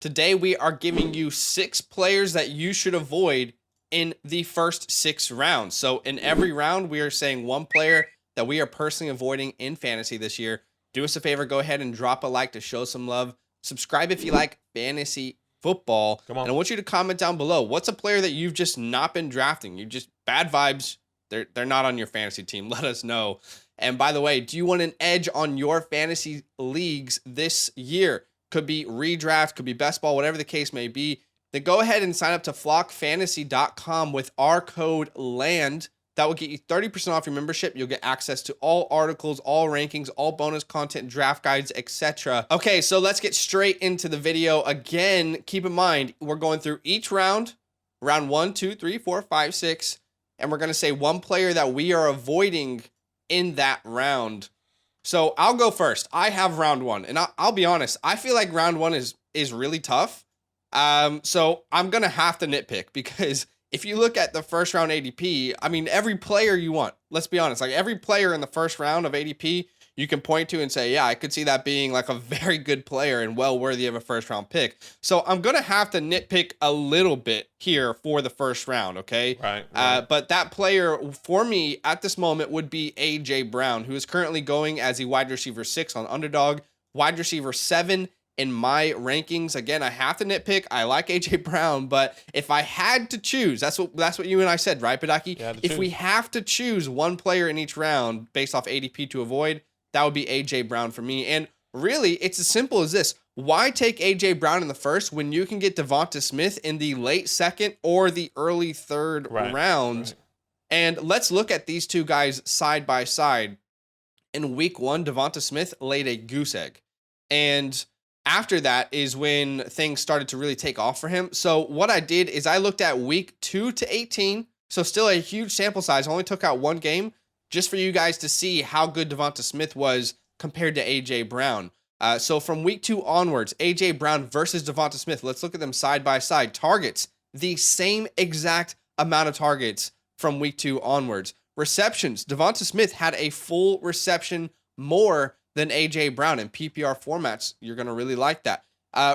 Today we are giving you 6 players that you should avoid in the first 6 rounds. So in every round, we are saying one player that we are personally avoiding in fantasy this year. Do us a favor, go ahead and drop a like to show some love. Subscribe if you like fantasy football. Come on. And I want you to comment down below. What's a player that you've just not been drafting? You just bad vibes. They're not on your fantasy team. Let us know. And by the way, do you want an edge on your fantasy leagues this year? Could be redraft, could be best ball, whatever the case may be. Then go ahead and sign up to flockfantasy.com with our code LAND. That will get you 30% off your membership. You'll get access to all articles, all rankings, all bonus content, draft guides, etc. Okay, so let's get straight into the video. Again, keep in mind, we're going through each round 1, 2, 3, 4, 5, 6, and we're going to say one player that we are avoiding in that round. So I'll go first. I have round 1, and I'll be honest. I feel like round 1 is really tough. So I'm gonna have to nitpick because if you look at the first round ADP, I mean every player you want. Let's be honest. Like every player in the first round of ADP, you can point to and say, yeah, I could see that being like a very good player and well worthy of a first round pick. So I'm gonna have to nitpick a little bit here for the first round. Okay. Right. But that player for me at this moment would be AJ Brown, who is currently going as a wide receiver 6 on Underdog, wide receiver 7 in my rankings. Again, I have to nitpick. I like AJ Brown, but if I had to choose, that's what you and I said, right, Badake? If we have to choose one player in each round based off ADP to avoid, that would be AJ Brown for me. And really, it's as simple as this. Why take AJ Brown in the first when you can get Devonta Smith in the late second or the early third round? Right. And let's look at these two guys side by side. In week 1, Devonta Smith laid a goose egg. And after that is when things started to really take off for him. So what I did is I looked at week 2 to 18. So still a huge sample size. I only took out one game just for you guys to see how good Devonta Smith was compared to AJ Brown. So from week 2 onwards, AJ Brown versus Devonta Smith. Let's look at them side by side. Targets, the same exact amount of targets from week 2 onwards. Receptions, Devonta Smith had a full reception more than AJ Brown in PPR formats. You're going to really like that.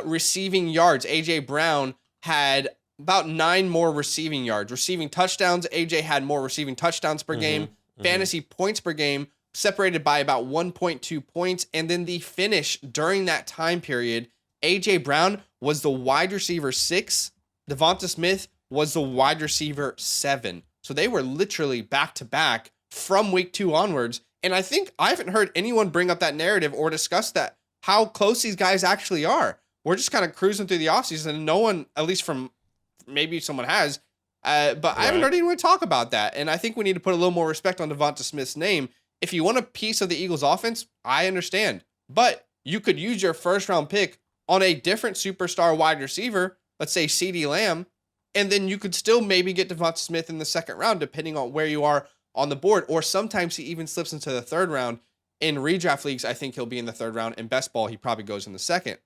Receiving yards, AJ Brown had about 9 more receiving yards. Receiving touchdowns, AJ had more receiving touchdowns per game. Fantasy points per game separated by about 1.2 points. And then the finish during that time period, AJ Brown was the wide receiver 6. Devonta Smith was the wide receiver 7. So they were literally back to back from week 2 onwards. And I think I haven't heard anyone bring up that narrative or discuss that, how close these guys actually are. We're just kind of cruising through the offseason and no one, at least from maybe someone has, but I haven't heard anyone talk about that. And I think we need to put a little more respect on Devonta Smith's name. If you want a piece of the Eagles offense, I understand. But you could use your first round pick on a different superstar wide receiver, let's say CeeDee Lamb, and then you could still maybe get Devonta Smith in the second round, depending on where you are on the board. Or sometimes he even slips into the third round. In redraft leagues, I think he'll be in the third round. In best ball, he probably goes in the second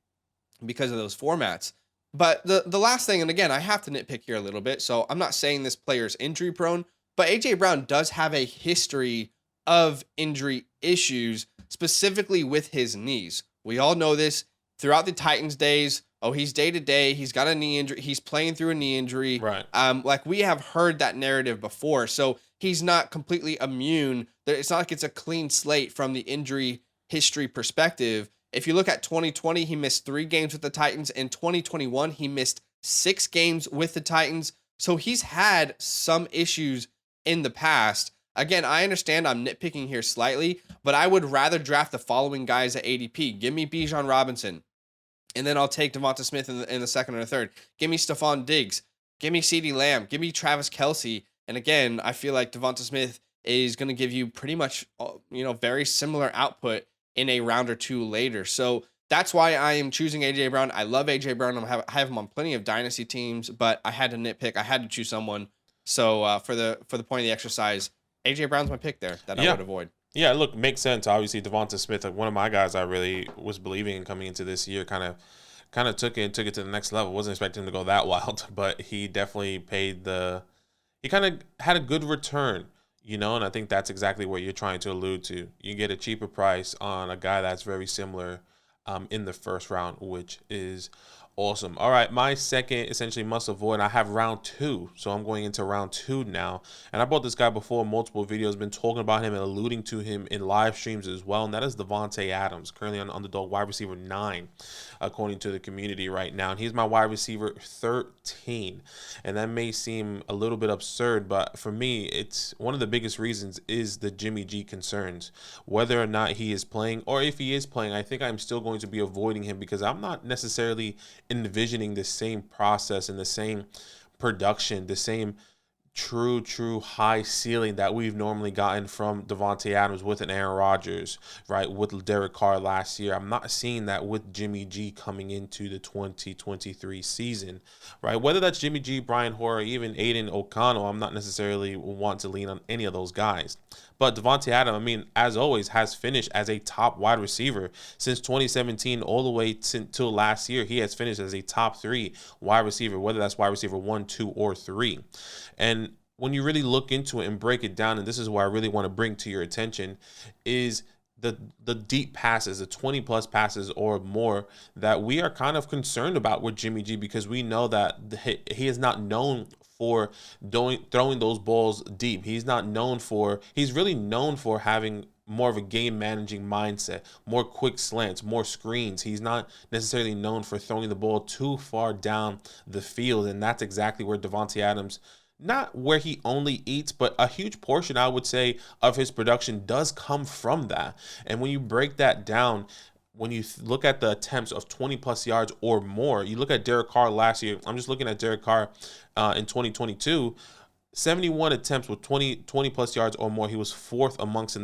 because of those formats. But the last thing, and again, I have to nitpick here a little bit, so I'm not saying this player's injury prone, but AJ Brown does have a history of injury issues, specifically with his knees. We all know this throughout the Titans days. Oh, he's day to day. He's got a knee injury. He's playing through a knee injury. Right. Like we have heard that narrative before. So he's not completely immune. It's not like it's a clean slate from the injury history perspective. If you look at 2020, he missed 3 games with the Titans. In 2021, he missed 6 games with the Titans. So he's had some issues in the past. Again, I understand I'm nitpicking here slightly, but I would rather draft the following guys at ADP. Give me Bijan Robinson, and then I'll take Devonta Smith in the second or third. Give me Stephon Diggs. Give me CeeDee Lamb. Give me Travis Kelce. And again, I feel like Devonta Smith is going to give you pretty much, very similar output in a round or 2 later. So that's why I am choosing AJ Brown. I love AJ Brown. I have him on plenty of dynasty teams, but I had to nitpick. I had to choose someone. So for the point of the exercise, AJ Brown's my pick there that I would avoid. Yeah, look, makes sense. Obviously, Devonta Smith, one of my guys I really was believing in coming into this year, kind of took it to the next level. Wasn't expecting him to go that wild, but he definitely he kind of had a good return, and I think that's exactly what you're trying to allude to. You get a cheaper price on a guy that's very similar in the first round, which is Awesome. All right, my second essentially must avoid. I have round two, so I'm going into round two now. And I brought this guy before in multiple videos, been talking about him and alluding to him in live streams as well. And that is Davante Adams, currently on underdog wide receiver 9, according to the community right now. And he's my wide receiver 13. And that may seem a little bit absurd, but for me, it's one of the biggest reasons is the Jimmy G concerns. Whether or not he is playing, or if he is playing, I think I'm still going to be avoiding him because I'm not necessarily envisioning the same process and the same production, the same true high ceiling that we've normally gotten from Davante Adams with an Aaron Rodgers, right, with Derek Carr last year. I'm not seeing that with Jimmy G coming into the 2023 season, right? Whether that's Jimmy G, Brian Hoyer, even Aiden O'Connell, I'm not necessarily want to lean on any of those guys. But Davante Adams, I mean, as always, has finished as a top wide receiver since 2017 all the way till last year. He has finished as a top 3 wide receiver, whether that's wide receiver 1, 2, or 3. And when you really look into it and break it down, and this is what I really want to bring to your attention, is the deep passes, the 20 plus passes or more that we are kind of concerned about with Jimmy G, because we know that he is not known for throwing those balls deep. He's really known for having more of a game managing mindset, more quick slants, more screens. He's not necessarily known for throwing the ball too far down the field. And that's exactly where Davante Adams, not where he only eats, but a huge portion, I would say, of his production does come from that. And when you break that down, when you look at the attempts of 20 plus yards or more, you look at Derek Carr last year. I'm just looking at Derek Carr in 2022, 71 attempts with 20 plus yards or more. He was 4th amongst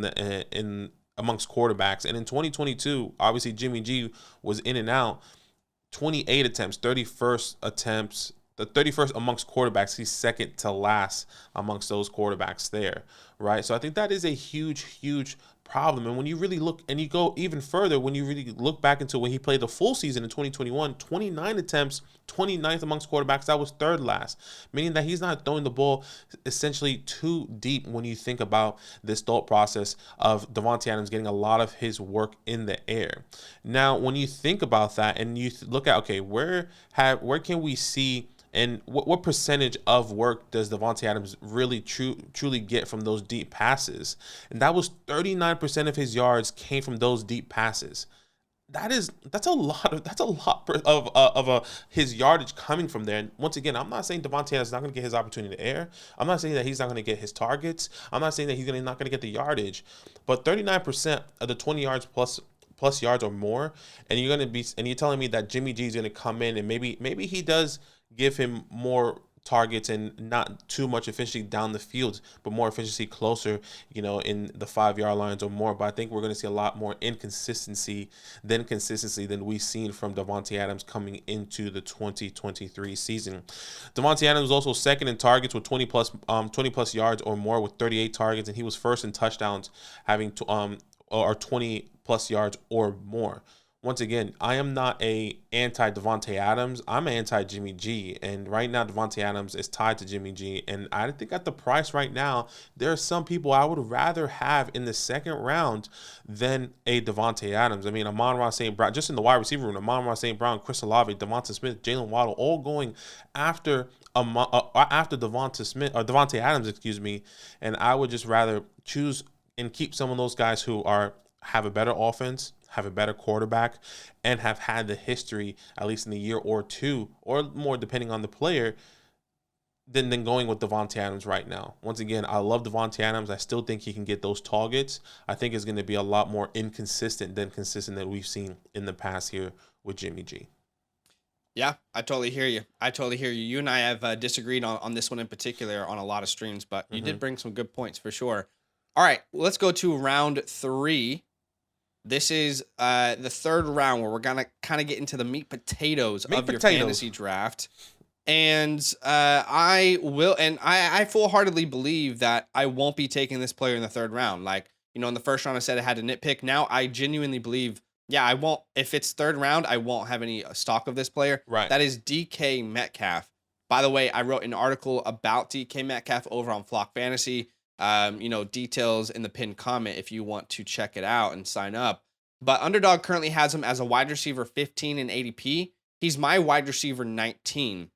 quarterbacks. And in 2022, obviously Jimmy G was in and out. 28 attempts, 31st attempts, the 31st amongst quarterbacks. He's second to last amongst those quarterbacks there, right? So I think that is a huge problem. And when you really look and you go even further, when you really look back into when he played the full season in 2021, 29 attempts, 29th amongst quarterbacks, that was 3rd last, meaning that he's not throwing the ball essentially too deep when you think about this thought process of Davante Adams getting a lot of his work in the air. Now, when you think about that and you look at, okay, where can we see and what percentage of work does Davante Adams really truly get from those deep passes? And that was 39% of his yards came from those deep passes. That's a lot of his yardage coming from there. And once again, I'm not saying Davante Adams is not going to get his opportunity in the air. I'm not saying that he's not going to get his targets. I'm not saying that he's not going to get the yardage. But 39% of the 20 yards plus yards or more, and you're telling me that Jimmy G is going to come in and maybe he does give him more targets and not too much efficiency down the field, but more efficiency closer, in the 5-yard lines or more. But I think we're going to see a lot more inconsistency than we've seen from Davante Adams coming into the 2023 season. Davante Adams was also second in targets with 20 plus yards or more with 38 targets, and he was first in touchdowns having 20 plus yards or more. Once again, I am not a anti-Davante Adams. I'm anti-Jimmy G. And right now, Davante Adams is tied to Jimmy G. And I think at the price right now, there are some people I would rather have in the second round than a Davante Adams. I mean, Amon-Ra St. Brown, just in the wide receiver room, Amon-Ra St. Brown, Chris Olave, Devonta Smith, Jalen Waddle, all going after Davante Adams, excuse me. And I would just rather choose and keep some of those guys who have a better offense, have a better quarterback, and have had the history, at least in a year or two, or more depending on the player, than going with Davante Adams right now. Once again, I love Davante Adams. I still think he can get those targets. I think it's going to be a lot more inconsistent than consistent that we've seen in the past here with Jimmy G. Yeah, I totally hear you. You and I have disagreed on this one in particular on a lot of streams, but you did bring some good points for sure. All right, let's go to round 3. This is the third round where we're going to kind of get into the meat potatoes of your fantasy draft. And I full-heartedly believe that I won't be taking this player in the third round. Like, in the first round I said I had to nitpick. Now I genuinely believe, I won't. If it's third round, I won't have any stock of this player. Right. That is DK Metcalf. By the way, I wrote an article about DK Metcalf over on Flock Fantasy. Details in the pinned comment if you want to check it out and sign up. But Underdog currently has him as a wide receiver 15 in ADP. He's my wide receiver 19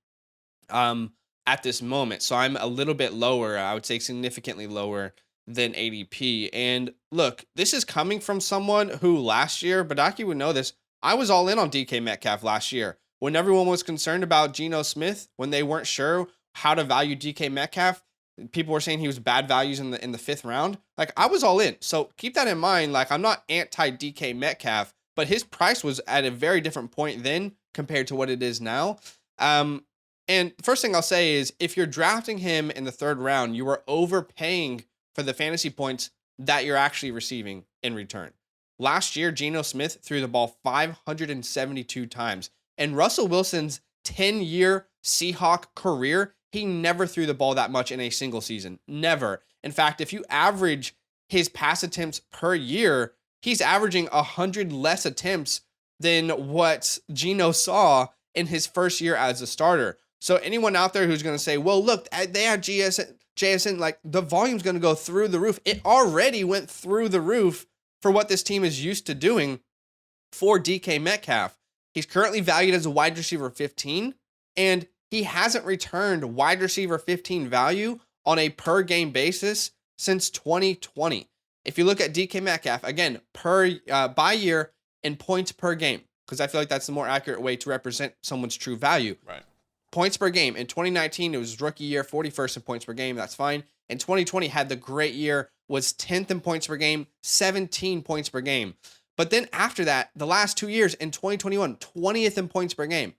at this moment. So I'm a little bit lower. I would say significantly lower than ADP. And look, this is coming from someone who last year, Badake would know this, I was all in on DK Metcalf last year. When everyone was concerned about Geno Smith, when they weren't sure how to value DK Metcalf, people were saying he was bad values in the fifth round. Like, I was all in. So keep that in mind. Like, I'm not anti DK Metcalf, but his price was at a very different point then compared to what it is now. And first thing I'll say is, if you're drafting him in the third round, you are overpaying for the fantasy points that you're actually receiving in return. Last year, Geno Smith threw the ball 572 times. And Russell Wilson's 10-year Seahawk career, he never threw the ball that much in a single season. Never. In fact, if you average his pass attempts per year, he's averaging 100 less attempts than what Geno saw in his first year as a starter. So anyone out there who's going to say, well, look, they have JSN, like the volume's going to go through the roof. It already went through the roof for what this team is used to doing for DK Metcalf. He's currently valued as a wide receiver 15, and he hasn't returned wide receiver 15 value on a per game basis since 2020. If you look at DK Metcalf, again, by year in points per game, because I feel like that's the more accurate way to represent someone's true value. Right. Points per game. In 2019, it was his rookie year, 41st in points per game. That's fine. In 2020, had the great year, was 10th in points per game, 17 points per game. But then after that, the last 2 years, in 2021, 20th in points per game.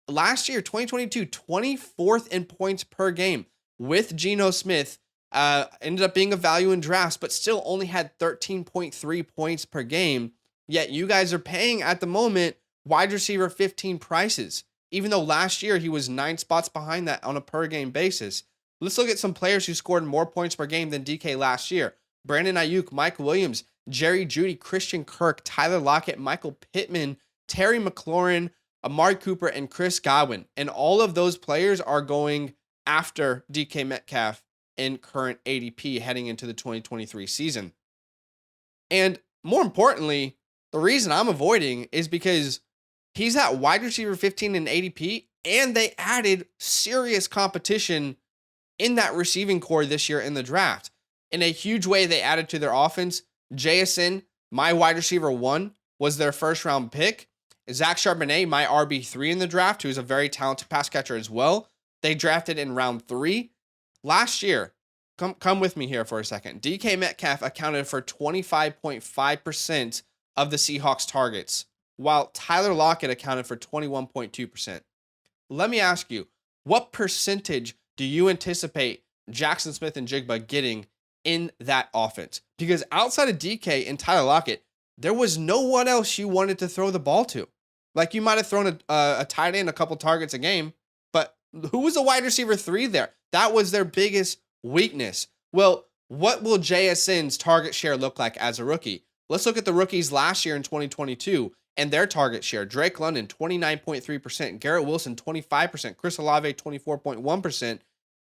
Last year, 2022, 24th in points per game with Geno Smith. Ended up being a value in drafts, but still only had 13.3 points per game. Yet you guys are paying at the moment wide receiver 15 prices, even though last year he was 9 spots behind that on a per game basis. Let's look at some players who scored more points per game than DK last year. Brandon Ayuk, Mike Williams, Jerry Jeudy, Christian Kirk, Tyler Lockett, Michael Pittman, Terry McLaurin, Amari Cooper, and Chris Godwin. And all of those players are going after DK Metcalf in current ADP heading into the 2023 season. And more importantly, the reason I'm avoiding is because he's at wide receiver 15 in ADP, and they added serious competition in that receiving core this year in the draft. In a huge way, they added to their offense. JSN, my wide receiver 1, was their first round pick. Zach Charbonnet, my RB3 in the draft, who's a very talented pass catcher as well, they drafted in round 3. Last year, come with me here for a second. DK Metcalf accounted for 25.5% of the Seahawks targets, while Tyler Lockett accounted for 21.2%. Let me ask you, what percentage do you anticipate Jackson Smith and Jigba getting in that offense? Because outside of DK and Tyler Lockett, there was no one else you wanted to throw the ball to. Like, you might have thrown a tight end a couple targets a game, but who was the wide receiver 3 there? That was their biggest weakness. Well, what will JSN's target share look like as a rookie? Let's look at the rookies last year in 2022 and their target share. Drake London, 29.3%. Garrett Wilson, 25%. Chris Olave, 24.1%.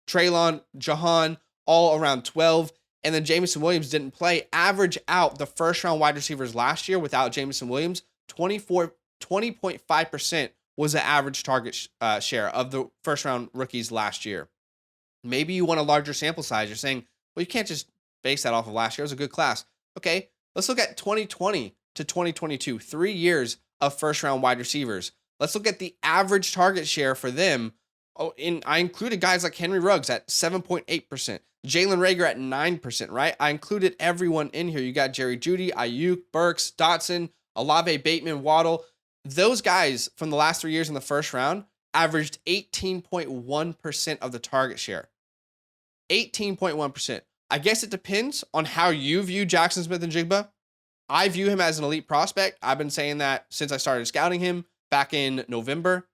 Traylon, Jahan, all around 12%. And then Jameson Williams didn't play. Average out the first-round wide receivers last year without Jameson Williams, 20.5% was the average target share of the first-round rookies last year. Maybe you want a larger sample size. You're saying, well, you can't just base that off of last year. It was a good class. Okay, let's look at 2020 to 2022, 3 years of first-round wide receivers. Let's look at the average target share for them. Oh, I included guys like Henry Ruggs at 7.8%. Jalen Reagor at 9%, right? I included everyone in here. You got Jerry Jeudy, Ayuk, Burks, Dotson, Olave, Bateman, Waddle. Those guys from the last 3 years in the first round averaged 18.1% of the target share. 18.1%. I guess it depends on how you view Jackson Smith and Jigba. I view him as an elite prospect. I've been saying that since I started scouting him back in November.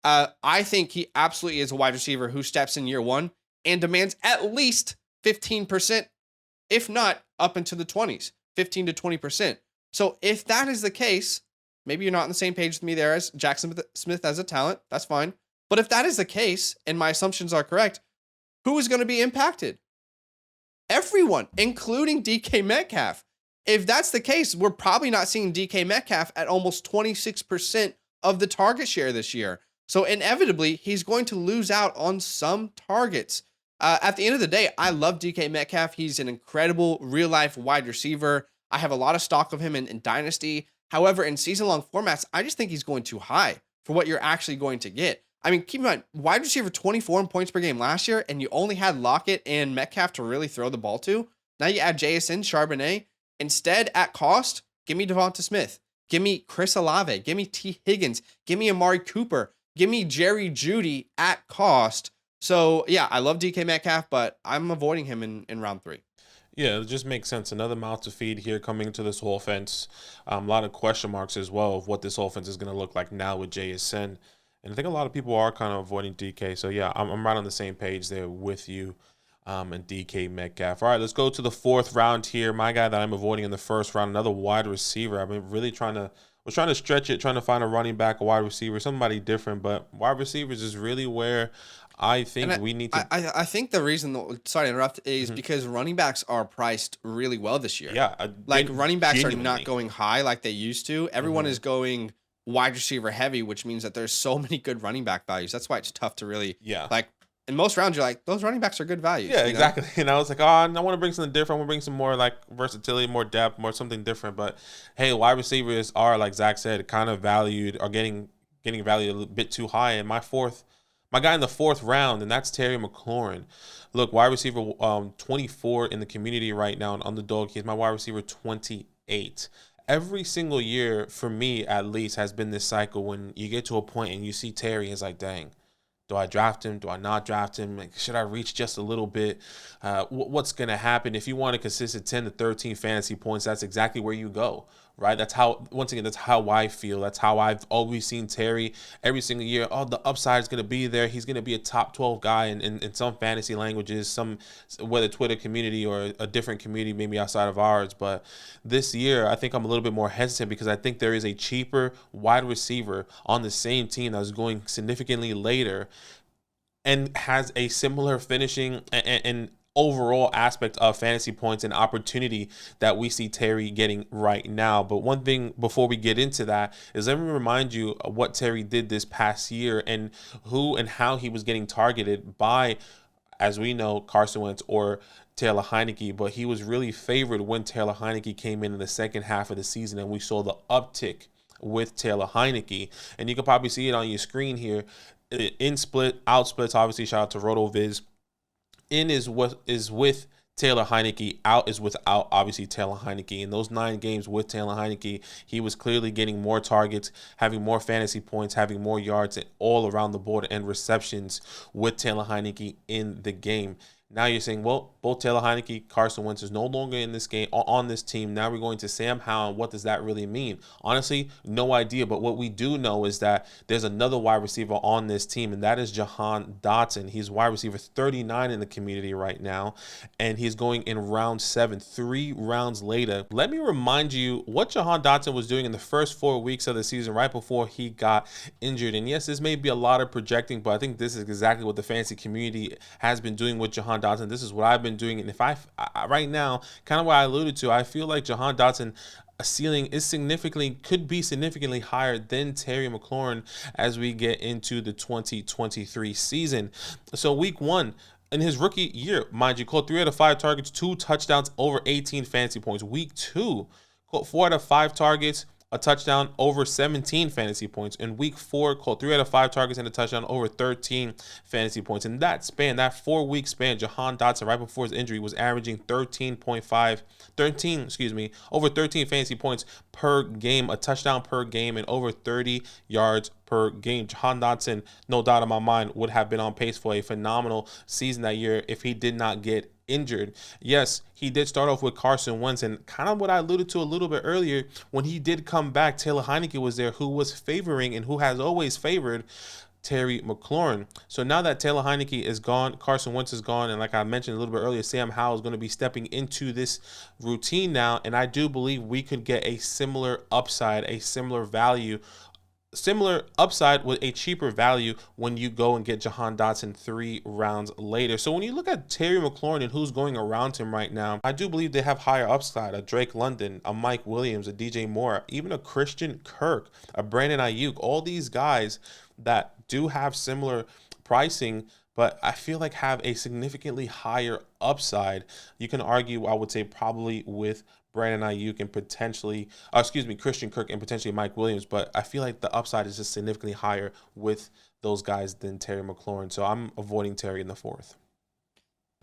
I think he absolutely is a wide receiver who steps in year 1 and demands at least 15%, if not up into the 20s, 15 to 20%. So if that is the case, maybe you're not on the same page with me there as Jackson Smith as a talent. That's fine. But if that is the case, and my assumptions are correct, who is going to be impacted? Everyone, including DK Metcalf. If that's the case, we're probably not seeing DK Metcalf at almost 26% of the target share this year. So inevitably, he's going to lose out on some targets. At the end of the day, I love DK Metcalf. He's an incredible real life wide receiver. I have a lot of stock of him in Dynasty. However, in season long formats, I just think he's going too high for what you're actually going to get. I mean, keep in mind, wide receiver 24 in points per game last year, and you only had Lockett and Metcalf to really throw the ball to. Now you add JSN, Charbonnet. Instead, at cost, give me Devonta Smith. Give me Chris Olave. Give me T. Higgins. Give me Amari Cooper. Give me Jerry Jeudy at cost. So, yeah, I love DK Metcalf, but I'm avoiding him in round 3. Yeah, it just makes sense. Another mouth to feed here coming into this offense. A lot of question marks as well of what this offense is going to look like now with JSN. And I think a lot of people are kind of avoiding DK. So, yeah, I'm right on the same page there with you and DK Metcalf. All right, let's go to the 4th round here. My guy that I'm avoiding in the 1st round, another wide receiver. I've been really trying to stretch it, trying to find a running back, a wide receiver, somebody different. But wide receivers is really where I think we need to. I think the reason, sorry to interrupt, is because running backs are priced really well this year. Yeah. Like running backs are not going high like they used to. Everyone is going wide receiver heavy, which means that there's so many good running back values. That's why it's tough to really, like, in most rounds, you're like, those running backs are good values. Yeah, exactly. And I was like, I want to bring something different. I want to bring some more like versatility, more depth, more something different. But hey, wide receivers are, like Zach said, kind of valued or getting valued a bit too high. And my guy in the 4th round, and that's Terry McLaurin. Look, wide receiver 24 in the community right now, an underdog. He's my wide receiver 28. Every single year, for me at least, has been this cycle when you get to a point and you see Terry, it's like, dang, do I draft him? Do I not draft him? Like, should I reach just a little bit? What's going to happen? If you want a consistent 10 to 13 fantasy points, that's exactly where you go, right? That's how I feel. That's how I've always seen Terry every single year. Oh, the upside is going to be there. He's going to be a top 12 guy in some fantasy languages, whether Twitter community or a different community, maybe outside of ours. But this year, I think I'm a little bit more hesitant because I think there is a cheaper wide receiver on the same team that's going significantly later and has a similar finishing and overall aspect of fantasy points and opportunity that we see Terry getting right now. But one thing before we get into that is let me remind you of what Terry did this past year and who and how he was getting targeted by, as we know, Carson Wentz or Taylor Heineke. But he was really favored when Taylor Heineke came in the second half of the season, and we saw the uptick with Taylor Heineke. And you can probably see it on your screen here. In split, out splits, obviously, shout out to RotoViz. In is with Taylor Heineke, out is without, obviously, Taylor Heineke. In those 9 games with Taylor Heineke, he was clearly getting more targets, having more fantasy points, having more yards and all around the board and receptions with Taylor Heineke in the game. Now you're saying, well, both Taylor Heineke, Carson Wentz is no longer in this game on this team. Now we're going to Sam Howell. What does that really mean? Honestly, no idea. But what we do know is that there's another wide receiver on this team, and that is Jahan Dotson. He's wide receiver 39 in the community right now, and he's going in round 7, 3 rounds later. Let me remind you what Jahan Dotson was doing in the first 4 weeks of the season right before he got injured. And yes, this may be a lot of projecting, but I think this is exactly what the fantasy community has been doing with Jahan Dotson. This is what I've been doing. And if I right now, kind of what I alluded to, I feel like Jahan Dotson ceiling is could be significantly higher than Terry McLaurin as we get into the 2023 season. So week 1, in his rookie year, mind you, caught 3 out of 5 targets, 2 touchdowns, over 18 fantasy points. Week 2, caught 4 out of 5 targets, a touchdown, over 17 fantasy points. In week 4, caught 3 out of 5 targets and a touchdown, over 13 fantasy points. In that 4-week span, Jahan Dotson, right before his injury, was averaging over 13 fantasy points per game, a touchdown per game, and over 30 yards per game. Jahan Dotson, no doubt in my mind, would have been on pace for a phenomenal season that year if he did not get injured. Yes, he did start off with Carson Wentz, and kind of what I alluded to a little bit earlier, when he did come back, Taylor Heineke was there, who was favoring and who has always favored Terry McLaurin. So now that Taylor Heineke is gone, Carson Wentz is gone, and like I mentioned a little bit earlier, Sam Howell is going to be stepping into this routine now, and I do believe we could get a similar upside, a similar value similar upside with a cheaper value when you go and get Jahan Dotson 3 rounds later. So when you look at Terry McLaurin and who's going around him right now, I do believe they have higher upside. A Drake London, a Mike Williams, a DJ Moore, even a Christian Kirk, a Brandon Ayuk, all these guys that do have similar pricing, but I feel like have a significantly higher upside. You can argue, I would say, probably with Brandon Ayuk and potentially, Christian Kirk and potentially Mike Williams, but I feel like the upside is just significantly higher with those guys than Terry McLaurin. So I'm avoiding Terry in the 4th.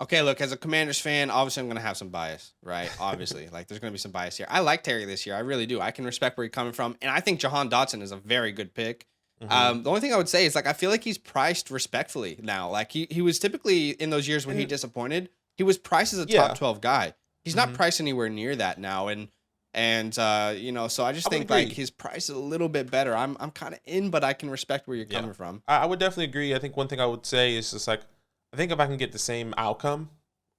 Okay, look, as a Commanders fan, obviously I'm going to have some bias, right? Obviously, like there's going to be some bias here. I like Terry this year. I really do. I can respect where he's coming from. And I think Jahan Dotson is a very good pick. The only thing I would say is like, I feel like he's priced respectfully now. Like he was typically in those years when he disappointed, he was priced as a top 12 guy. He's not priced anywhere near that now. And so I just think like his price is a little bit better. I'm kind of in, but I can respect where you're coming from. I would definitely agree. I think one thing I would say is just like, I think if I can get the same outcome,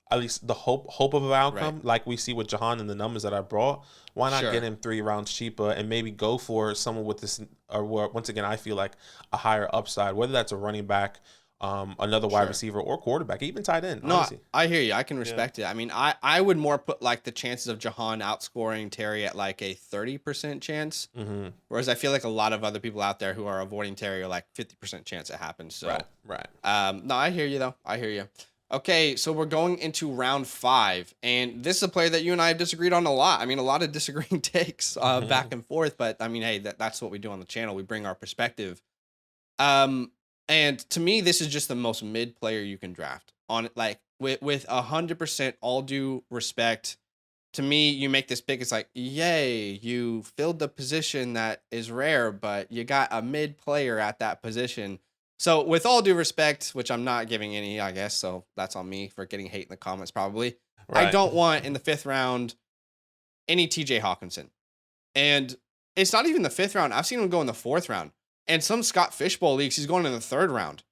at least the hope of an outcome, like we see with Jahan and the numbers that I brought, why not get him 3 rounds cheaper and maybe go for someone with this, or once again, I feel like a higher upside, whether that's a running back, another wide receiver or quarterback, even tight end. No, honestly. I hear you. I can respect it. I mean, I would more put like the chances of Jahan outscoring Terry at like a 30% chance. Whereas I feel like a lot of other people out there who are avoiding Terry are like 50% chance it happens. So, right. No, I hear you though. I hear you. Okay, so we're going into round 5, and this is a player that you and I have disagreed on a lot. I mean, a lot of disagreeing takes back and forth, but I mean, hey, that's what we do on the channel. We bring our perspective. And to me, this is just the most mid player you can draft on like with 100% all due respect. To me, you make this pick. It's like, yay, you filled the position that is rare, but you got a mid player at that position. So with all due respect, which I'm not giving any, I guess, so that's on me for getting hate in the comments probably. Right. I don't want in the 5th round any TJ Hawkinson. And it's not even the 5th round. I've seen him go in the 4th round. And some Scott Fishbowl leagues, he's going in the 3rd round.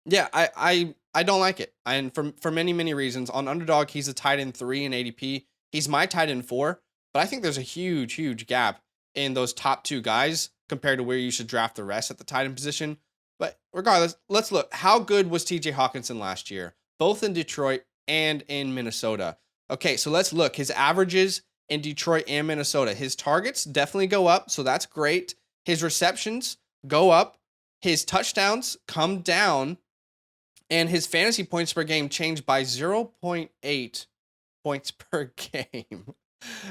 Yeah, I don't like it. And for many, many reasons. On Underdog, he's a tight end 3 in ADP. He's my tight end 4. But I think there's a huge, huge gap in those top 2 guys compared to where you should draft the rest at the tight end position. But regardless, let's look. How good was TJ Hawkinson last year? Both in Detroit and in Minnesota. Okay, so let's look. His averages in Detroit and Minnesota. His targets definitely go up, so that's great. His receptions go up. His touchdowns come down. And his fantasy points per game changed by 0.8 points per game.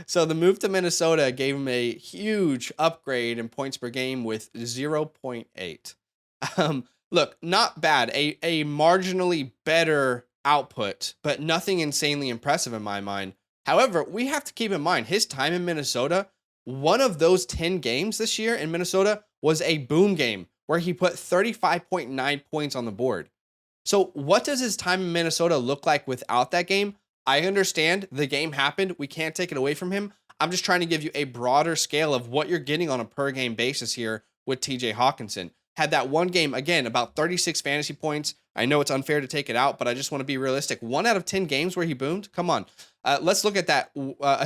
So the move to Minnesota gave him a huge upgrade in points per game with 0.8. Look, not bad. A marginally better output, but nothing insanely impressive in my mind. However, we have to keep in mind his time in Minnesota, one of those 10 games this year in Minnesota was a boom game where he put 35.9 points on the board. So what does his time in Minnesota look like without that game? I understand the game happened. We can't take it away from him. I'm just trying to give you a broader scale of what you're getting on a per game basis here with TJ Hawkinson. Had that one game, again, about 36 fantasy points. I know it's unfair to take it out, but I just want to be realistic. 1 out of 10 games where he boomed? Come on. Let's look at that.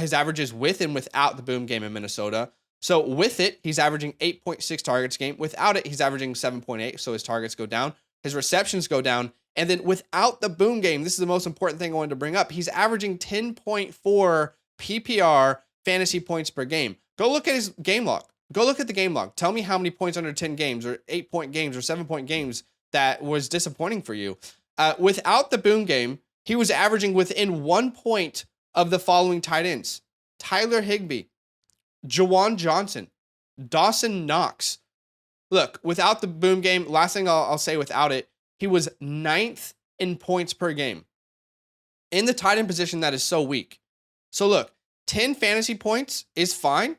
His averages with and without the boom game in Minnesota. So with it, he's averaging 8.6 targets a game. Without it, he's averaging 7.8, so his targets go down. His receptions go down. And then without the boom game, this is the most important thing I wanted to bring up. He's averaging 10.4 PPR fantasy points per game. Go look at his game log. Go look at the game log. Tell me how many points under 10 games or 8-point games or 7-point games that was disappointing for you. Without the boom game, he was averaging within 1 point of the following tight ends: Tyler Higbee, Jawan Johnson, Dawson Knox. Look, without the boom game, last thing I'll say without it, he was 9th in points per game. In the tight end position, that is so weak. So look, 10 fantasy points is fine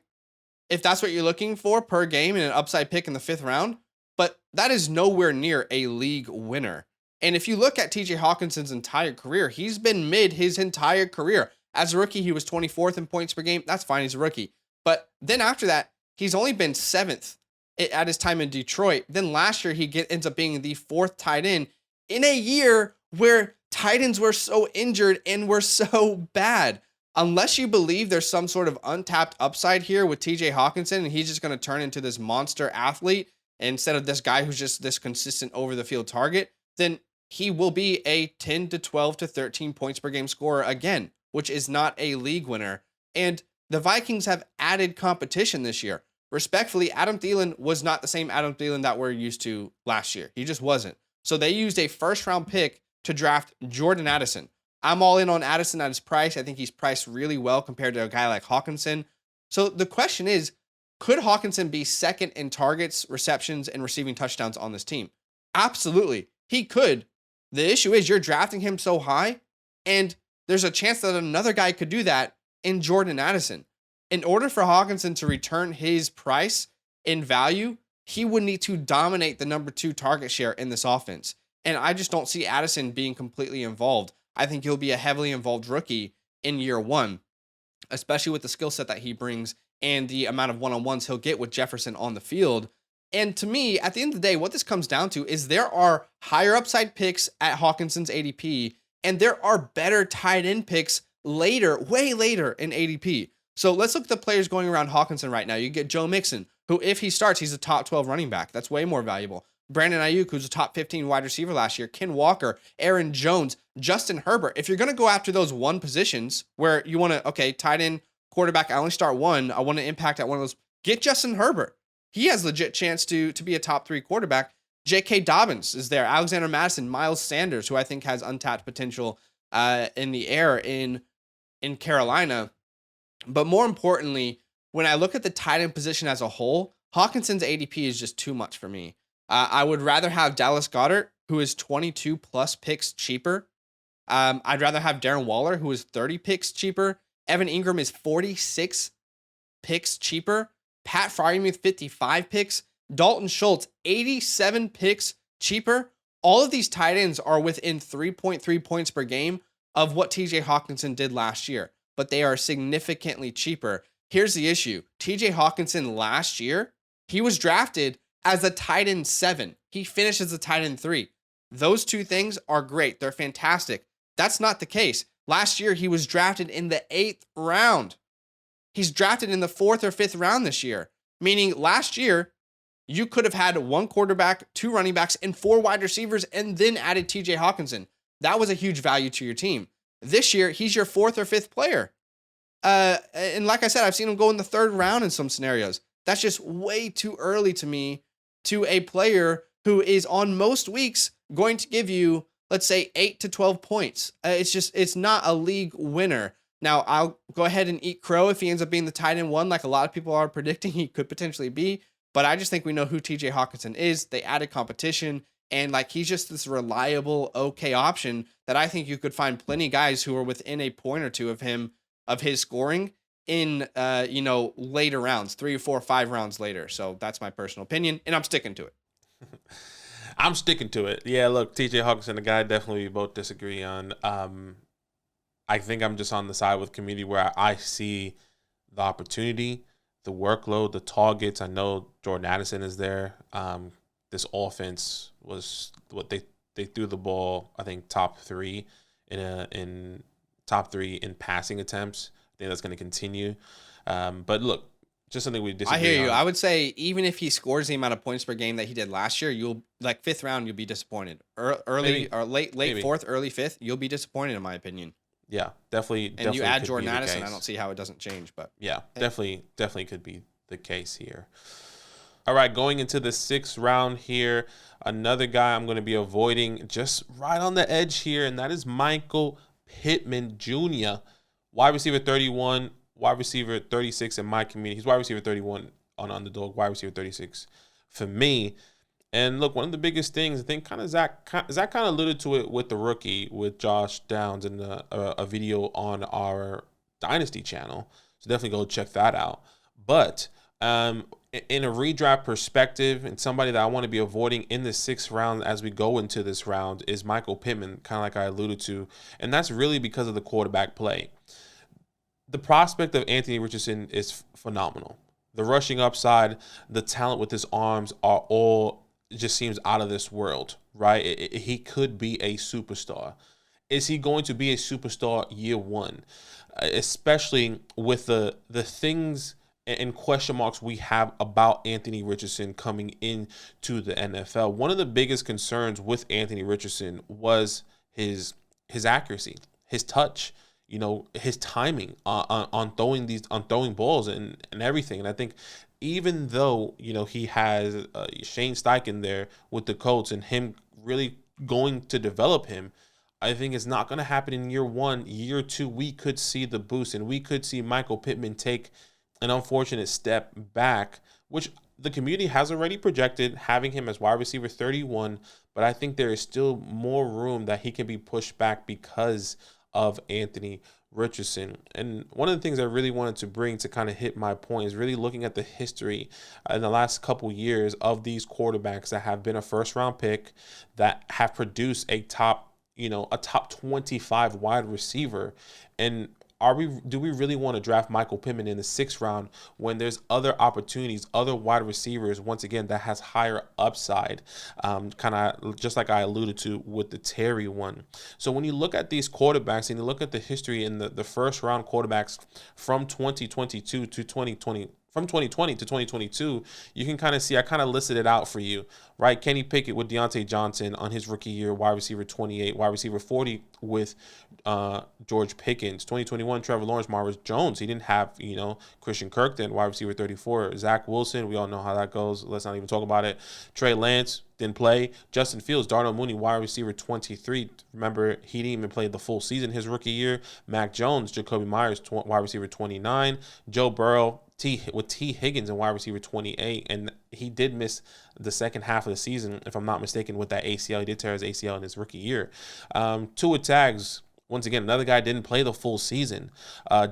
if that's what you're looking for per game in an upside pick in the 5th round, but that is nowhere near a league winner. And if you look at TJ Hawkinson's entire career, he's been mid his entire career. As a rookie, he was 24th in points per game. That's fine, he's a rookie. But then after that, he's only been 7th at his time in Detroit. Then last year, he ends up being the 4th tight end in a year where tight ends were so injured and were so bad. unless you believe there's some sort of untapped upside here with TJ Hawkinson and he's just going to turn into this monster athlete instead of this guy who's just this consistent over the field target, then he will be a 10 to 12 to 13 points per game scorer again, which is not a league winner. And the Vikings have added competition this year. Respectfully, Adam Thielen was not the same Adam Thielen that we're used to last year. He just wasn't. So they used a first round pick to draft Jordan Addison. I'm all in on Addison at his price. I think he's priced really well compared to a guy like Hawkinson. So the question is, could Hawkinson be second in targets, receptions, and receiving touchdowns on this team? Absolutely. He could. The issue is you're drafting him so high, and there's a chance that another guy could do that in Jordan Addison. In order for Hawkinson to return his price in value, he would need to dominate the number 2 target share in this offense. And I just don't see Addison being completely involved. I think he'll be a heavily involved rookie in year 1, especially with the skill set that he brings and the amount of one-on-ones he'll get with Jefferson on the field. And to me, at the end of the day, what this comes down to is there are higher upside picks at Hawkinson's ADP, and there are better tight end picks later, way later in ADP. So let's look at the players going around Hawkinson right now. You get Joe Mixon, who if he starts, he's a top 12 running back. That's way more valuable. Brandon Ayuk, who's a top 15 wide receiver last year. Ken Walker, Aaron Jones, Justin Herbert. If you're going to go after those one positions where you want to, okay, tight end, quarterback, I only start one. I want to impact at one of those. Get Justin Herbert. He has legit chance to be a top 3 quarterback. J.K. Dobbins is there. Alexander Madison, Miles Sanders, who I think has untapped potential in the air in Carolina. But more importantly, when I look at the tight end position as a whole, Hawkinson's ADP is just too much for me. I would rather have Dallas Goedert, who is 22 plus picks cheaper. I'd rather have Darren Waller, who is 30 picks cheaper. Evan Ingram is 46 picks cheaper. Pat Freiermuth, 55 picks. Dalton Schultz, 87 picks cheaper. All of these tight ends are within 3.3 points per game of what TJ Hawkinson did last year, but they are significantly cheaper. Here's the issue. TJ Hawkinson last year, he was drafted as a tight end 7. He finished as a tight end 3. Those two things are great. They're fantastic. That's not the case. Last year, he was drafted in the 8th round. He's drafted in the 4th or 5th round this year, meaning last year, you could have had 1 quarterback, 2 running backs, and 4 wide receivers, and then added TJ Hawkinson. That was a huge value to your team. This year, he's your 4th or 5th player. And like I said, I've seen him go in the 3rd round in some scenarios. That's just way too early to me to a player who is on most weeks going to give you, let's say, 8 to 12 points. It's not a league winner. Now, I'll go ahead and eat crow if he ends up being the tight end 1, like a lot of people are predicting he could potentially be. But I just think we know who TJ Hawkinson is. They added competition, and like he's just this reliable, okay option that I think you could find plenty of guys who are within a point or two of him, of his scoring in, later rounds, 3 or 4 or 5 rounds later. So that's my personal opinion, and I'm sticking to it. I'm sticking to it. Yeah, look, TJ Hawkinson, the guy definitely we both disagree on. I think I'm just on the side with community where I see the opportunity, the workload, the targets. I know Jordan Addison is there. This offense was what they threw the ball, I think top 3 in passing attempts. I think that's going to continue. But look, just something we disagree on. I hear you. I would say even if he scores the amount of points per game that he did last year, you'll like 5th round, you'll be disappointed. Early maybe, or late maybe. 4th, early 5th, you'll be disappointed in my opinion. Yeah, definitely. And you add Jordan Addison, I don't see how it doesn't change. But yeah, definitely could be the case here. All right, going into the 6th round here, another guy I'm going to be avoiding just right on the edge here, and that is Michael Pittman Jr., wide receiver 31, wide receiver 36 in my community. He's wide receiver 31 on Underdog, wide receiver 36 for me. And look, one of the biggest things, I think Zach kind of alluded to it with the rookie, with Josh Downs in a video on our Dynasty channel. So definitely go check that out. But in a redraft perspective, and somebody that I want to be avoiding in the 6th round as we go into this round is Michael Pittman, kind of like I alluded to. And that's really because of the quarterback play. The prospect of Anthony Richardson is phenomenal. The rushing upside, the talent with his arms are all just seems out of this world, right? He could be a superstar. Is he going to be a superstar year 1? especially with the things and question marks we have about Anthony Richardson coming into the NFL. One of the biggest concerns with Anthony Richardson was his accuracy, his touch, his timing on throwing balls and everything. And I think even though he has Shane Steichen there with the Colts and him really going to develop him, I think it's not going to happen in year one. Year two, we could see the boost, and we could see Michael Pittman take an unfortunate step back, which the community has already projected, having him as wide receiver 31. But I think there is still more room that he can be pushed back because of Anthony Richardson. And one of the things I really wanted to bring to kind of hit my point is really looking at the history in the last couple years of these quarterbacks that have been a first round pick, that have produced a top 25 wide receiver. And do we really want to draft Michael Pittman in the 6th round when there's other opportunities, other wide receivers, once again, that has higher upside, kind of just like I alluded to with the Terry one. So when you look at these quarterbacks and you look at the history in the first round quarterbacks from 2022 to 2020, from 2020 to 2022, you can kind of see, I kind of listed it out for you, right? Kenny Pickett with Deontay Johnson on his rookie year, wide receiver 28, wide receiver 40 with George Pickens. 2021, Trevor Lawrence, Marvis Jones. He didn't have, Christian Kirk then, wide receiver 34. Zach Wilson, we all know how that goes. Let's not even talk about it. Trey Lance didn't play. Justin Fields, Darnell Mooney, wide receiver 23. Remember, he didn't even play the full season his rookie year. Mac Jones, Jacoby Myers, wide receiver 29. Joe Burrow, with T. Higgins and wide receiver 28, and he did miss the second half of the season, if I'm not mistaken, with that ACL. He did tear his ACL in his rookie year. Tua Tags, once again, another guy didn't play the full season.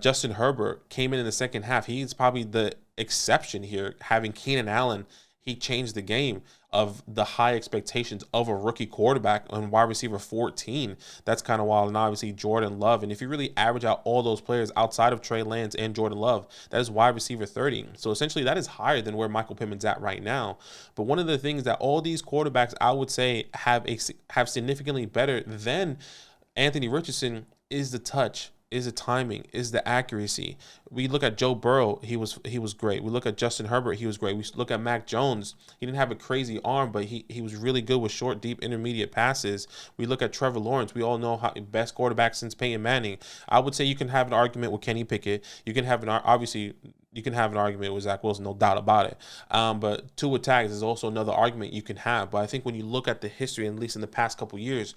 Justin Herbert came in the second half. He's probably the exception here, having Keenan Allen. He changed the game of the high expectations of a rookie quarterback on wide receiver 14. That's kind of wild. And obviously Jordan Love. And if you really average out all those players outside of Trey Lance and Jordan Love, that is wide receiver 30. So essentially that is higher than where Michael Pittman's at right now. But one of the things that all these quarterbacks, I would say, have significantly better than Anthony Richardson is the touch, is the timing, is the accuracy. We look at Joe Burrow, he was great. We look at Justin Herbert, he was great. We look at Mac Jones, he didn't have a crazy arm, but he was really good with short, deep, intermediate passes. We look at Trevor Lawrence, we all know how best quarterback since Peyton Manning. I would say you can have an argument with Kenny Pickett. You can have an argument with Zach Wilson, no doubt about it. But Tua Tags is also another argument you can have. But I think when you look at the history, at least in the past couple years,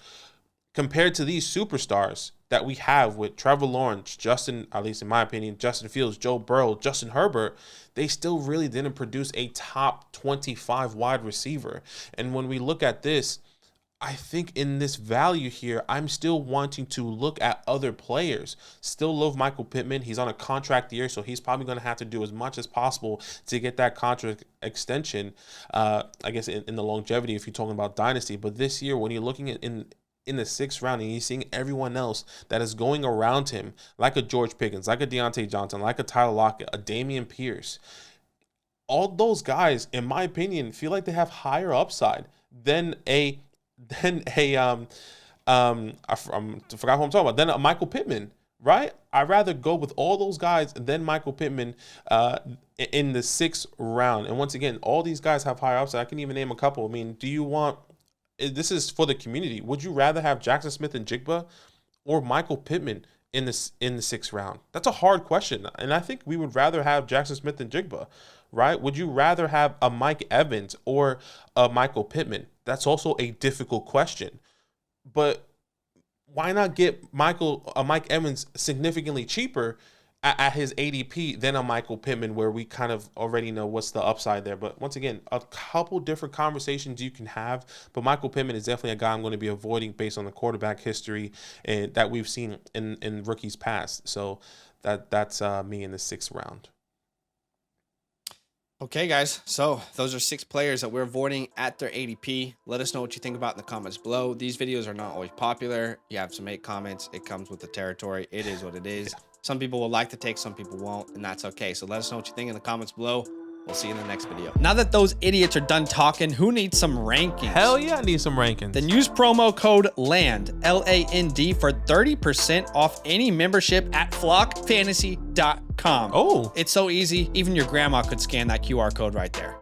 compared to these superstars that we have with Trevor Lawrence, at least in my opinion, Justin Fields, Joe Burrow, Justin Herbert, they still really didn't produce a top 25 wide receiver. And when we look at this, I think in this value here, I'm still wanting to look at other players. Still love Michael Pittman. He's on a contract year, so he's probably going to have to do as much as possible to get that contract extension, I guess, in the longevity if you're talking about dynasty. But this year, when you're looking at in the 6th round and you're seeing everyone else that is going around him, like a George Pickens, like a Deontay Johnson, like a Tyler Lockett, a Damian Pierce, all those guys, in my opinion, feel like they have higher upside than I forgot who I'm talking about, than a Michael Pittman, right? I'd rather go with all those guys than Michael Pittman in the 6th round. And once again, all these guys have higher upside. I can even name a couple. I mean, this is for the community. Would you rather have Jackson Smith and Jigba or Michael Pittman in the 6th round? That's a hard question. And I think we would rather have Jackson Smith and Jigba, right? Would you rather have a Mike Evans or a Michael Pittman? That's also a difficult question. But why not get Mike Evans significantly cheaper at his ADP than a Michael Pittman, where we kind of already know what's the upside there? But once again, a couple different conversations you can have, but Michael Pittman is definitely a guy I'm going to be avoiding based on the quarterback history and that we've seen in rookies past. So that's me in the 6th round. Okay, guys. So those are 6 players that we're avoiding at their ADP. Let us know what you think about in the comments below. These videos are not always popular. You have some hate comments. It comes with the territory. It is what it is. Some people will like the take, some people won't, and that's okay. So let us know what you think in the comments below. We'll see you in the next video. Now that those idiots are done talking, who needs some rankings? Hell yeah, I need some rankings. Then use promo code LAND, L-A-N-D, for 30% off any membership at flockfantasy.com. Oh. It's so easy, even your grandma could scan that QR code right there.